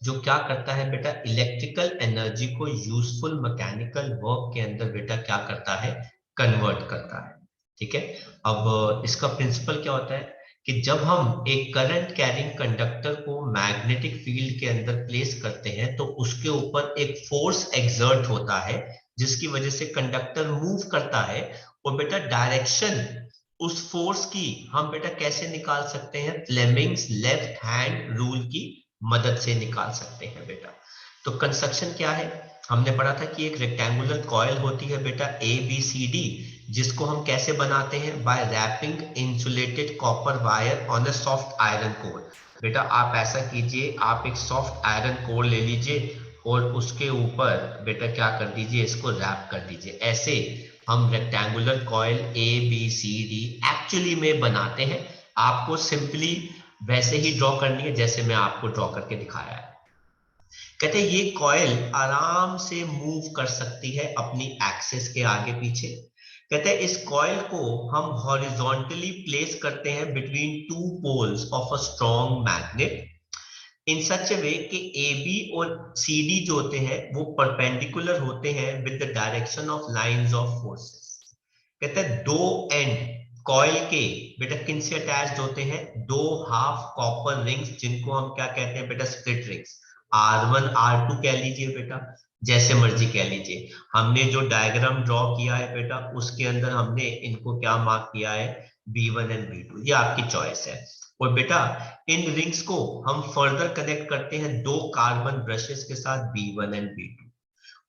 जो क्या करता है बेटा, इलेक्ट्रिकल एनर्जी को यूजफुल मैकेनिकल वर्क के अंदर बेटा क्या करता है, कन्वर्ट करता है। ठीक है, अब इसका प्रिंसिपल क्या होता है कि जब हम एक करंट कैरिंग कंडक्टर को मैग्नेटिक फील्ड के अंदर प्लेस करते हैं तो उसके ऊपर एक फोर्स एक्सर्ट होता है जिसकी वजह से कंडक्टर मूव करता है। और बेटा डायरेक्शन उस फोर्स की हम बेटा कैसे निकाल सकते हैं, फ्लेमिंग्स लेफ्ट हैंड रूल की मदद से निकाल सकते हैं बेटा। तो कंस्ट्रक्शन क्या है, हमने पढ़ा था कि एक रेक्टेंगुलर कॉइल होती है बेटा ABCD, जिसको हम कैसे बनाते हैं, by wrapping insulated copper wire on a soft iron core. बेटा आप ऐसा कीजिए, आप एक सॉफ्ट आयरन कोर ले लीजिए और उसके ऊपर बेटा क्या कर दीजिए, इसको रैप कर दीजिए। ऐसे हम रेक्टेंगुलर कॉइल ABCD एक्चुअली में बनाते हैं। आपको सिंपली वैसे ही ड्रॉ करनी है जैसे मैं आपको ड्रॉ करके दिखाया है। कहते हैं ये कॉइल आराम से मूव कर सकती है अपनी एक्सिस के आगे पीछे। कहते हैं इस कॉइल को हम हॉरिजॉन्टली प्लेस करते हैं between two poles of a strong magnet in such a way कि AB और CD जो होते हैं वो परपेंडिकुलर होते हैं with the direction of lines of forces. कहते हैं दो एंड कॉइल के बेटा किन से अटैच्ड होते हैं, दो हाफ कॉपर रिंग्स जिनको हम क्या कहते हैं बेटा, स्प्लिट रिंग्स। R1 R2 कह लीजिए बेटा, जैसे मर्जी कह लीजिए। हमने जो डायग्राम ड्रॉ किया है बेटा उसके अंदर हमने इनको क्या मार्क किया है, B1 एंड B2, ये आपकी चॉइस है। और बेटा इन रिंग्स को हम फर्दर कनेक्ट करते हैं दो कार्बन ब्रशेस के साथ B1 एंड B2।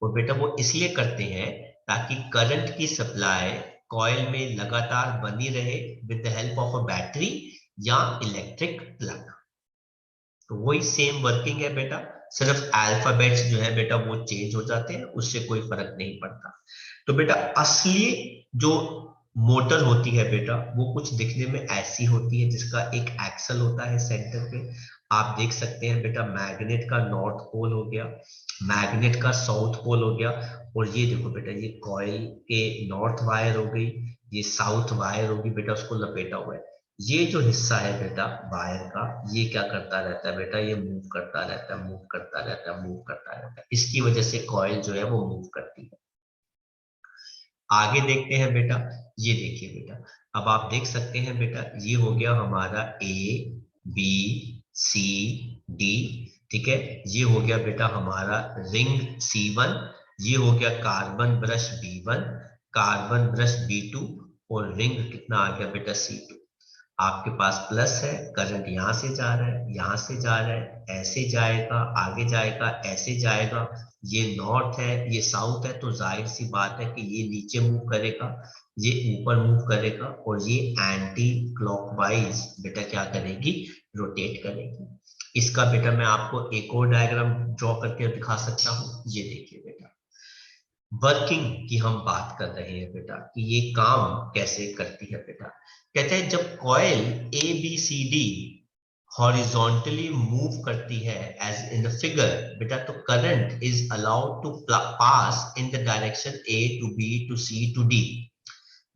और बेटा वो इसलिए करते हैं ताकि करंट की सप्लाई कॉइल में लगातार बनी रहे with the help of a battery या इलेक्ट्रिक प्लग। तो वही सेम वर्किंग है बेटा, सिर्फ अल्फाबेट्स जो है बेटा वो चेंज हो जाते हैं, उससे कोई फर्क नहीं पड़ता। तो बेटा असली जो मोटर होती है बेटा वो कुछ दिखने में ऐसी होती है, जिसका एक एक्सल होता है सेंटर पे। आप देख सकते हैं बेटा मैग्नेट का नॉर्थ पोल हो गया, मैग्नेट का साउथ पोल हो गया, और ये देखो बेटा ये कॉइल के नॉर्थ वायर हो गई, ये साउथ वायर होगी बेटा, उसको लपेटा हुआ है। ये जो हिस्सा है बेटा वायर का, ये क्या करता रहता है बेटा, ये मूव करता रहता है, मूव करता रहता है, मूव करता रहता है। इसकी वजह से कॉइल जो है वो मूव करती है। आगे देखते हैं बेटा, ये देखिए बेटा, अब आप देख सकते हैं बेटा ये हो गया हमारा ABCD। ठीक है, ये हो गया बेटा हमारा रिंग C1, ये हो गया carbon brush B1, carbon brush B2, और रिंग कितना आ गया बेटा C2। आपके पास प्लस है, करंट यहां से जा रहा है, यहां से जा रहा है, ऐसे जाएगा, आगे जाएगा, ऐसे जाएगा। ये नॉर्थ है, ये साउथ है, तो जाहिर सी बात है कि ये नीचे मूव करेगा, ये ऊपर मूव करेगा, और ये एंटी क्लॉकवाइज बेटा क्या करेगी, रोटेट करेगी। इसका बेटा मैं आपको एक और डायग्राम ड्रॉ करके दिखा सकता हूं। ये देखिए बेटा, वर्किंग की हम बात कर रहे हैं बेटा कि ये काम कैसे करती है बेटा। कहते हैं जब कॉइल ABCD हॉरिजॉन्टली मूव करती है एज इन द फिगर बेटा, तो current is allowed to pass in the direction A to B to C to D,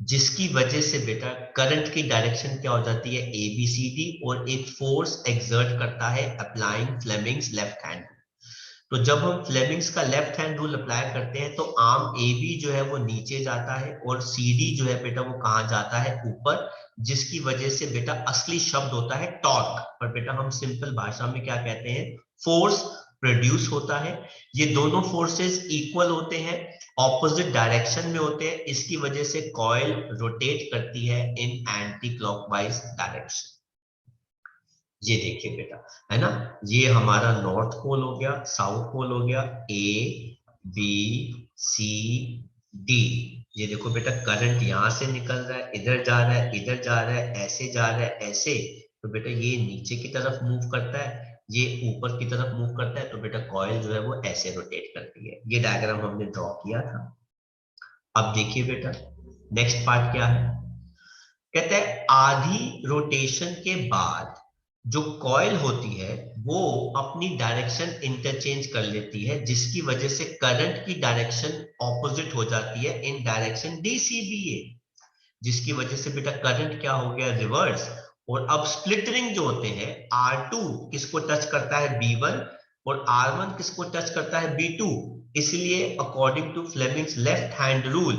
जिसकी वजह से बेटा करंट की डायरेक्शन क्या हो जाती है, ABCD, और एक फोर्स एक्सर्ट करता है अप्लाइंग फ्लेमिंग्स लेफ्ट हैंड। तो जब हम फ्लेमिंग्स का लेफ्ट हैंड रूल अप्लाई करते हैं तो आर्म AB जो है वो नीचे जाता है और CD जो है बेटा वो कहां जाता है, ऊपर, जिसकी वजह से बेटा असली शब्द होता है टॉर्क, पर बेटा हम सिंपल भाषा में क्या कहते हैं, फोर्स प्रोड्यूस होता है। ये दोनों फोर्सेस इक्वल होते हैं, ऑपोजिट डायरेक्शन में होते हैं, इसकी वजह से कॉइल रोटेट करती है इन एंटी क्लॉकवाइज डायरेक्शन। ये देखिए बेटा, है ना, ये हमारा नॉर्थ पोल हो गया, साउथ पोल हो गया, ABCD। ये देखो बेटा करंट यहां से निकल रहा है, इधर जा रहा है, इधर जा रहा है, ऐसे जा रहा है, ऐसे। तो बेटा ये नीचे की तरफ मूव करता है, ये ऊपर की तरफ मूव करता है, तो बेटा कॉइल जो है वो ऐसे रोटेट करती है। ये डायग्राम हमने ड्रॉ किया था। अब देखिए बेटा नेक्स्ट पार्ट क्या है, कहते हैं आधी रोटेशन के बाद जो कॉइल होती है वो अपनी डायरेक्शन इंटरचेंज कर लेती है, जिसकी वजह से करंट की डायरेक्शन ऑपोजिट हो जाती है इन डायरेक्शन DCBA, जिसकी वजह से बेटा करंट क्या हो गया, रिवर्स। और अब स्प्लिट रिंग जो होते हैं, R2 किसको टच करता है, B1, और R1 किसको टच करता है, B2। इसलिए according to Fleming's left hand rule,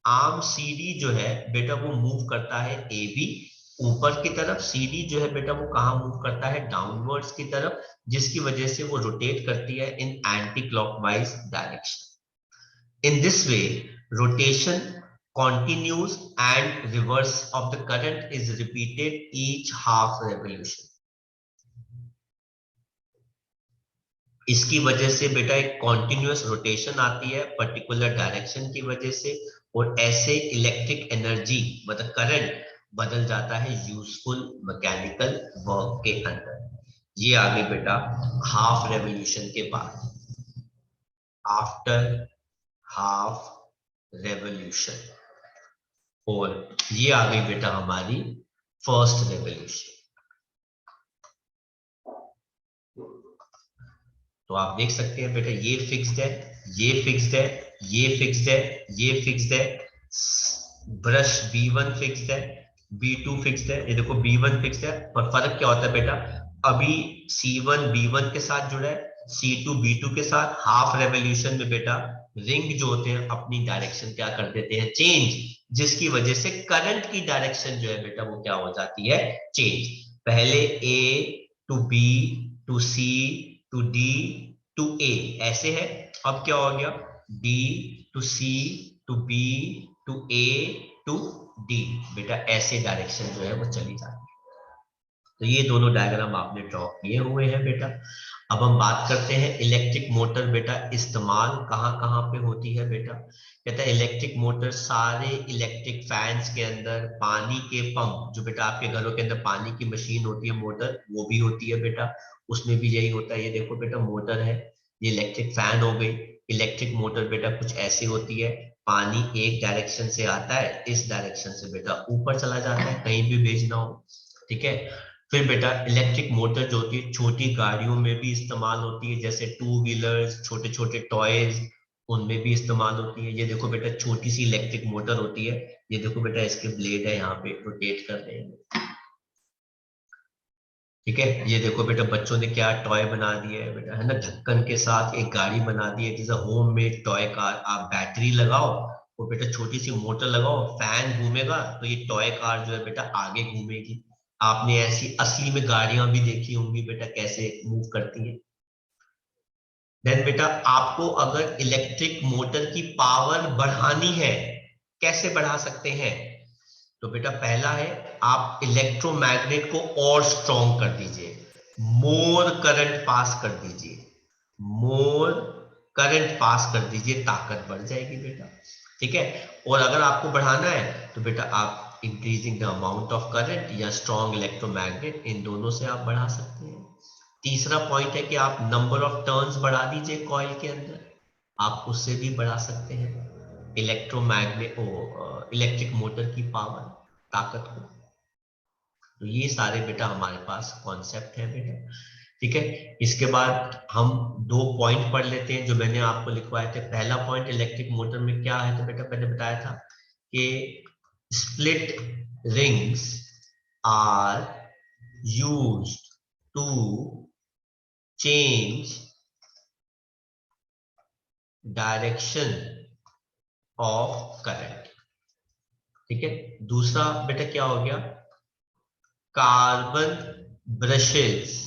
arm CD जो है बेटा वो मूव करता है AB ऊपर की तरफ, CD जो है बेटा वो कहां मूव करता है, डाउनवर्ड्स की तरफ, जिसकी वजह से वो रोटेट करती है in anti clockwise direction. In this way, rotation continues and reverse of the current is repeated each half revolution. इसकी वजह से बेटा एक कॉन्टिन्यूअस रोटेशन आती है पर्टिकुलर डायरेक्शन की वजह से, और ऐसे इलेक्ट्रिक एनर्जी मतलब करंट बदल जाता है यूजफुल मैकेनिकल वर्क के अंदर। ये आगे बेटा हाफ रेवोल्यूशन के बाद, आफ्टर हाफ रेवोल्यूशन, और ये आ गई बेटा हमारी फर्स्ट रेवोल्यूशन। तो आप देख सकते हैं बेटा ये फिक्स्ड है, ये फिक्स्ड है, ये फिक्स्ड है, ये फिक्स्ड है, ब्रश B1 फिक्स्ड है, B2 फिक्स्ड है, ये देखो B1 फिक्स्ड है, पर फर्क क्या होता है बेटा, अभी C1 B1 के साथ जुड़ा है, C2 B2 के साथ। हाफ रेवोल्यूशन में बेटा रिंग जो होते हैं अपनी डायरेक्शन क्या कर देते हैं, चेंज, जिसकी वजह से करंट की डायरेक्शन जो है बेटा वो क्या हो जाती है, चेंज। पहले A to B to C to D to A ऐसे है, अब क्या हो गया, D to C to B to A to D, बेटा ऐसे डायरेक्शन जो है वो चली जाती है। तो ये दोनों डायग्राम आपने ड्रॉ किए हुए हैं बेटा। अब हम बात करते हैं इलेक्ट्रिक मोटर बेटा इस्तेमाल कहाँ कहाँ पे होती है बेटा। कहता है इलेक्ट्रिक मोटर सारे इलेक्ट्रिक फैंस के अंदर, पानी के पंप जो बेटा आपके घरों के अंदर पानी की मशीन होती है मोटर, वो भी होती है बेटा, उसमें भी यही होता है। ये देखो बेटा मोटर है, ये इलेक्ट्रिक फैन हो गई। इलेक्ट्रिक मोटर बेटा कुछ ऐसी होती है, पानी एक डायरेक्शन से आता है, इस डायरेक्शन से बेटा ऊपर चला जाता है कहीं भी भेजना हो, ठीक है। फिर बेटा इलेक्ट्रिक मोटर जो होती है छोटी गाड़ियों में भी इस्तेमाल होती है, जैसे 2 व्हीलर्स, छोटे छोटे टॉयज, उनमें भी इस्तेमाल होती है। ये देखो बेटा छोटी सी इलेक्ट्रिक मोटर होती है, ये देखो बेटा इसके ब्लेड है यहाँ पे रोटेट कर रहे हैं, ठीक है। ये देखो बेटा बच्चों ने क्या टॉय बना दिया है बेटा, है ना, ढक्कन के साथ एक गाड़ी बना दी है, जैसे होम मेड टॉय कार। आप बैटरी लगाओ और बेटा छोटी सी मोटर लगाओ, फैन घूमेगा तो ये टॉय कार जो है बेटा आगे घूमेगी। आपने ऐसी असली में गाड़ियां भी देखी होंगी बेटा कैसे मूव करती है। देन बेटा आपको अगर इलेक्ट्रिक मोटर की पावर बढ़ानी है, कैसे बढ़ा सकते हैं, तो बेटा पहला है आप इलेक्ट्रोमैग्नेट को और स्ट्रॉन्ग कर दीजिए, मोर करंट पास कर दीजिए, मोर करंट पास कर दीजिए, ताकत बढ़ जाएगी बेटा, ठीक है। और अगर आपको बढ़ाना है तो बेटा आप increasing the amount of current या स्ट्रॉन्ग इलेक्ट्रोमैग्नेट, इन दोनों से आप बढ़ा सकते हैं। तीसरा पॉइंट है कि आप नंबर ऑफ टर्न्स बढ़ा दीजिए कॉइल के अंदर, आप उससे भी बढ़ा सकते हैं इलेक्ट्रोमैग्नेट इलेक्ट्रिक मोटर की पावर, ताकत को। तो ये सारे बेटा हमारे पास कॉन्सेप्ट है बेटा, ठीक है। इसके बाद हम 2 पॉइंट पढ़ लेते हैं जो मैंने आपको लिखवाए थे। पहला पॉइंट इलेक्ट्रिक मोटर में क्या है, तो बेटा मैंने बताया था कि split rings are used to change direction of current, ठीक है। दूसरा बेटा क्या हो गया, कार्बन ब्रशेस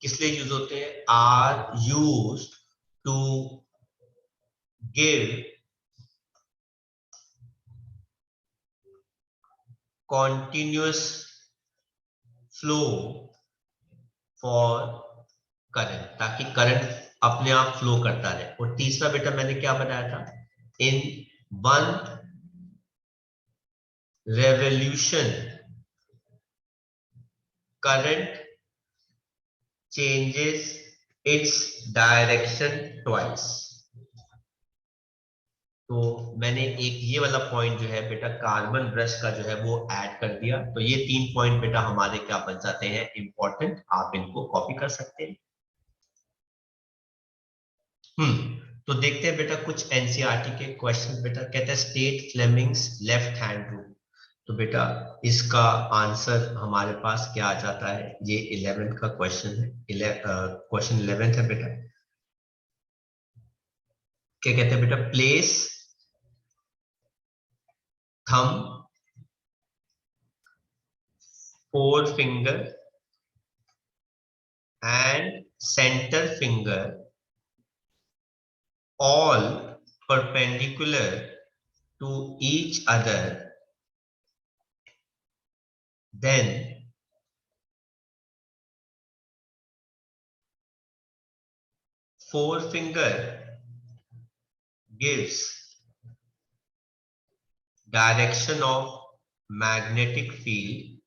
किस लिए यूज होते हैं, are use to give continuous flow for current, ताकि करंट अपने आप फ्लो करता रहे। और तीसरा बेटा मैंने क्या बताया था, इन 1 revolution current changes its direction twice. तो मैंने एक ये वाला पॉइंट जो है बेटा कार्बन ब्रश का जो है वो ऐड कर दिया। तो ये 3 पॉइंट बेटा हमारे क्या बन जाते हैं, इंपॉर्टेंट, आप इनको कॉपी कर सकते हैं। तो देखते हैं बेटा कुछ एनसीईआरटी के क्वेश्चन। बेटा कहते हैं state Fleming's left hand rule. तो बेटा इसका आंसर हमारे पास क्या आ जाता है, ये 11th का क्वेश्चन है, क्वेश्चन 11th है बेटा। क्या कहते हैं बेटा, place thumb, forefinger and center finger all perpendicular to each other, then forefinger gives direction of magnetic field,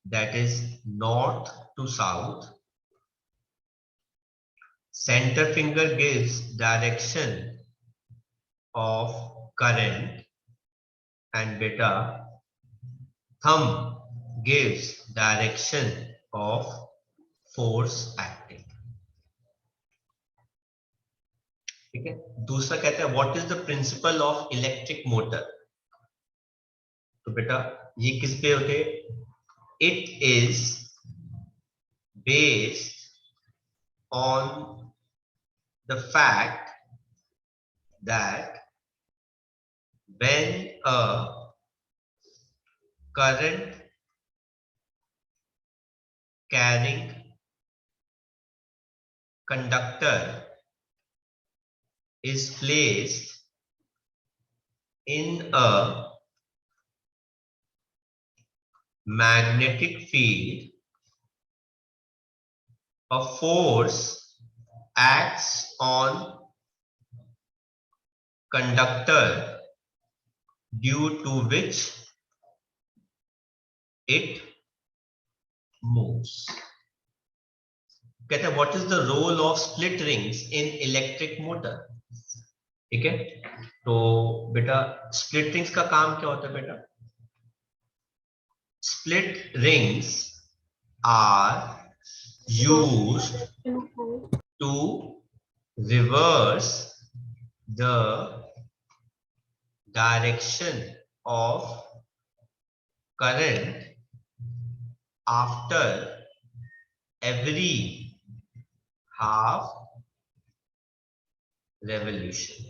that is north to south. Center finger gives direction of current, and beta thumb gives direction of force acting. ठीक है। दूसरा कहता है what is the principle of electric motor. तो बेटा ये किस पे होते, it is based on the fact that when a current carrying conductor is placed in a magnetic field, a force acts on conductor due to which it moves. कहते हैं what is the role of split rings in electric motor. ठीक है, तो बेटा स्प्लिट रिंग्स का काम क्या होता है बेटा, split rings are used to reverse the direction of current after every half revolution।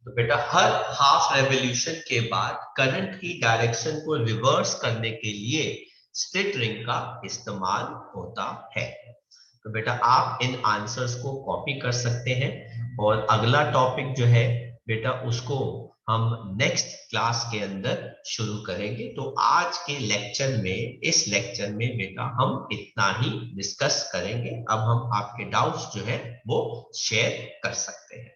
तो बेटा हर हाफ रेवोल्यूशन के बाद करंट की डायरेक्शन को रिवर्स करने के लिए स्प्लिट रिंग का इस्तेमाल होता है। तो बेटा आप इन आंसर्स को कॉपी कर सकते हैं, और अगला टॉपिक जो है बेटा उसको हम नेक्स्ट क्लास के अंदर शुरू करेंगे। तो आज के लेक्चर में, इस लेक्चर में बेटा हम इतना ही डिस्कस करेंगे। अब हम आपके डाउट्स जो है वो शेयर कर सकते हैं।